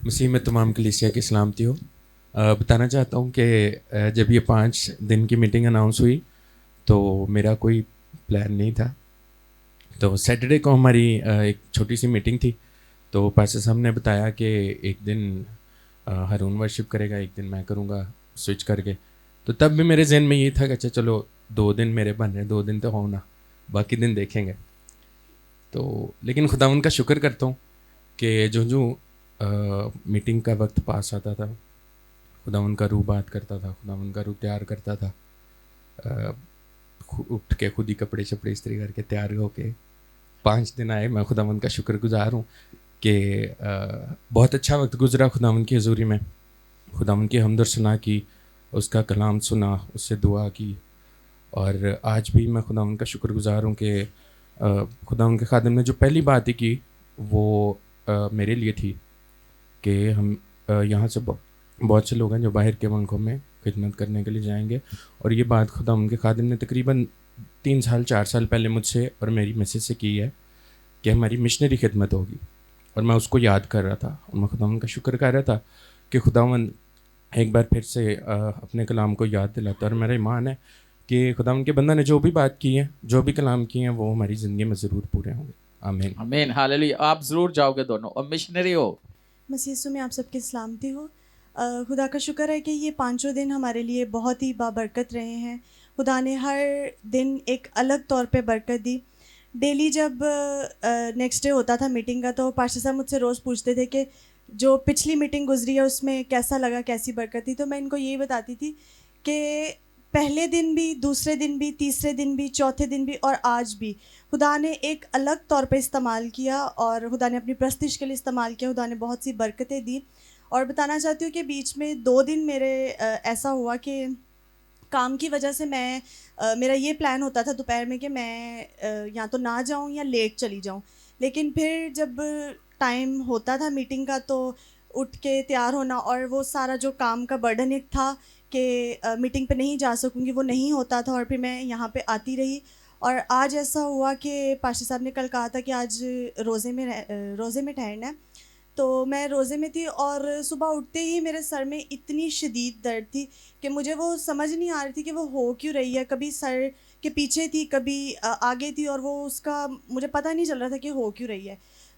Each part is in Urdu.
مسیح میں تمام کلیسیا کی سلامتی ہو. بتانا چاہتا ہوں کہ جب یہ 5 دن کی میٹنگ اناؤنس ہوئی تو میرا کوئی پلان نہیں تھا. تو سیٹرڈے کو ہماری ایک چھوٹی سی میٹنگ تھی. تو پاسٹر صاحب نے بتایا کہ ایک دن ہارون ورشپ کرے گا, ایک دن میں کروں گا سوئچ کر کے. تو تب بھی میرے ذہن میں یہ تھا کہ اچھا چلو 2 دن میرے بن رہے, 2 دن تو ہونا, باقی دن دیکھیں گے. تو لیکن خدا ان کا شکر کرتا ہوں کہ جو میٹنگ کا وقت پاس آتا تھا, خدا ان کا روح بات کرتا تھا, خدا ان کا روح تیار کرتا تھا. اٹھ کے خود ہی کپڑے شپڑے استری کر کے تیار ہو کے 5 دن آئے. میں خدا ان کا شکر گزار ہوں کہ بہت اچھا وقت گزرا خدا ان کی حضوری میں. خدا ان کی حمد و ثنا کی, اس کا کلام سنا, اس سے دعا کی. اور آج بھی میں خدا ان کا شکر گزار ہوں کہ خدا ان کے خادم نے جو پہلی بات ہی کی وہ میرے لیے تھی کہ ہم یہاں سے بہت سے لوگ ہیں جو باہر کے ملکوں میں خدمت کرنے کے لیے جائیں گے. اور یہ بات خدا ان کے خادم نے تقریباً 3 سال 4 سال پہلے مجھ سے اور میری مسز سے کی ہے کہ ہماری مشنری خدمت ہوگی. اور میں اس کو یاد کر رہا تھا اور میں خدا ان کا شکر کر رہا تھا کہ خداوند ایک بار پھر سے اپنے کلام کو یاد دلاتا ہے. اور میرا ایمان ہے کہ خدا ان کے بندہ نے جو بھی بات کی ہے, جو بھی کلام کیے ہیں, وہ ہماری زندگی میں ضرور پورے ہوں گے. آمین آمین ہاللیلویا. آپ ضرور جاؤ گے دونوں اور مشنری ہو. مسیح یسوع میں آپ سب کی سلامتی ہو. خدا کا شکر ہے کہ یہ 5 دن ہمارے لیے بہت ہی بابرکت رہے ہیں. خدا نے ہر دن ایک الگ طور پہ برکت دی. ڈیلی جب نیکسٹ ڈے ہوتا تھا میٹنگ کا تو پاسٹر صاحب مجھ سے روز پوچھتے تھے کہ جو پچھلی میٹنگ گزری ہے اس میں کیسا لگا, کیسی برکت تھی. تو میں ان کو یہی بتاتی تھی کہ پہلے دن بھی, دوسرے دن بھی, تیسرے دن بھی, چوتھے دن بھی اور آج بھی خدا نے ایک الگ طور پہ استعمال کیا اور خدا نے اپنی پرستش کے لیے استعمال کیا. خدا نے بہت سی برکتیں دی. اور بتانا چاہتی ہوں کہ بیچ میں 2 دن میرے ایسا ہوا کہ کام کی وجہ سے میں میرا یہ پلان ہوتا تھا دوپہر میں کہ میں یا تو نہ جاؤں یا لیٹ چلی جاؤں. لیکن پھر جب ٹائم ہوتا تھا میٹنگ کا تو اٹھ کے تیار ہونا اور وہ سارا جو کام کا برڈن ایک تھا کہ میٹنگ پہ نہیں جا سکوں گی وہ نہیں ہوتا تھا. اور پھر میں یہاں پہ آتی رہی. اور آج ایسا ہوا کہ پاسٹر صاحب نے کل کہا تھا کہ آج روزے میں ٹھہرنا ہے. تو میں روزے میں تھی اور صبح اٹھتے ہی میرے سر میں اتنی شدید درد تھی کہ مجھے وہ سمجھ نہیں آ رہی تھی کہ وہ ہو کیوں رہی ہے. کبھی سر کے پیچھے تھی, کبھی آگے تھی, اور وہ اس کا مجھے پتہ نہیں چل رہا تھا کہ ہو کیوں رہی ہے.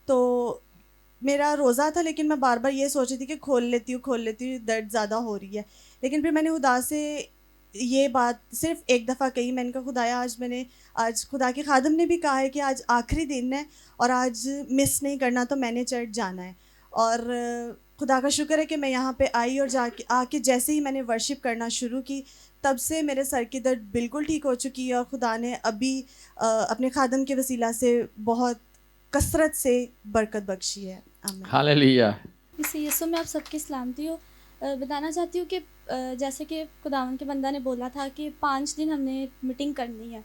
تو میرا روزہ تھا لیکن میں بار بار یہ سوچ رہی تھی کہ کھول لیتی ہوں, درد زیادہ ہو رہی ہے. لیکن پھر میں نے خدا سے یہ بات صرف ایک دفعہ کہی. میں نے کہا خدایا آج خدا کے خادم نے بھی کہا ہے کہ آج آخری دن ہے اور آج مس نہیں کرنا, تو میں نے چرچ جانا ہے. اور خدا کا شکر ہے کہ میں یہاں پہ آئی اور آ کے جیسے ہی میں نے ورشپ کرنا شروع کی تب سے میرے سر کی درد بالکل ٹھیک ہو چکی ہے. اور خدا نے ابھی اپنے خادم کے وسیلہ سے بہت کثرت سے برکت بخشی ہے. آمین. ہاللیلویا. مسیح یسوع میں آپ سب کی سلامتی ہو. بتانا چاہتی ہوں کہ جیسے کہ خداوند کے بندہ نے بولا تھا کہ 5 دن ہم نے میٹنگ کرنی ہے,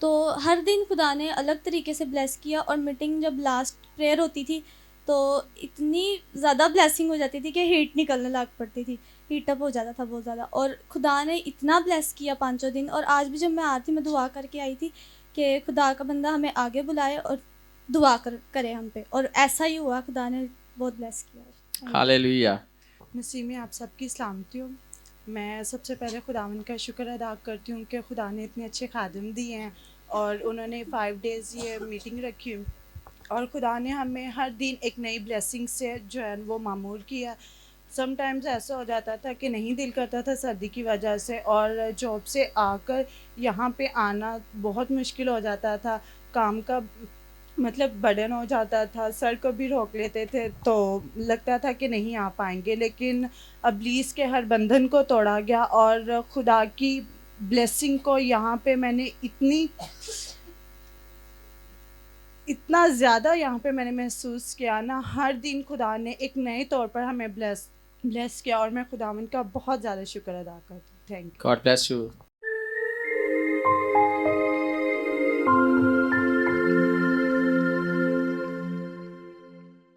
تو ہر دن خدا نے الگ طریقے سے بلیس کیا. اور میٹنگ جب لاسٹ پریئر ہوتی تھی تو اتنی زیادہ بلیسنگ ہو جاتی تھی کہ ہیٹ نکلنے لگ پڑتی تھی, ہیٹ اپ ہو جاتا تھا بہت زیادہ. اور خدا نے اتنا بلیس کیا 5 دن. اور آج بھی جب میں آتی میں دعا کر کے آئی تھی کہ خدا کا بندہ ہمیں آگے بلائے اور دعا کرے ہم پہ, اور ایسا ہی ہوا. خدا نے بہت بلیس کیا. ہاللیلویا. مسیح میں آپ سب کی سلامتی ہو. میں سب سے پہلے خداوند کا شکر ادا کرتی ہوں کہ خدا نے اتنے اچھے خادم دیے ہیں اور انہوں نے 5 days یہ میٹنگ رکھی اور خدا نے ہمیں ہر دن ایک نئی بلیسنگ سے جو ہے وہ معمور کیا. سم ٹائمز ایسا ہو جاتا تھا کہ نہیں دل کرتا تھا سردی کی وجہ سے, اور جاب سے آ کر یہاں پہ آنا بہت مشکل ہو جاتا تھا. کام کا مطلب برڈن ہو جاتا تھا, سر کو بھی روک لیتے تھے تو لگتا تھا کہ نہیں آ پائیں گے. لیکن ابلیس کے ہر بندھن کو توڑا گیا اور خدا کی بلیسنگ کو یہاں پہ میں نے اتنا زیادہ یہاں پہ میں نے محسوس کیا نا. ہر دن خدا نے ایک نئے طور پر ہمیں بلیس کیا اور میں خداوند کا بہت زیادہ شکر ادا کرتی ہوں. Thank you. God bless you.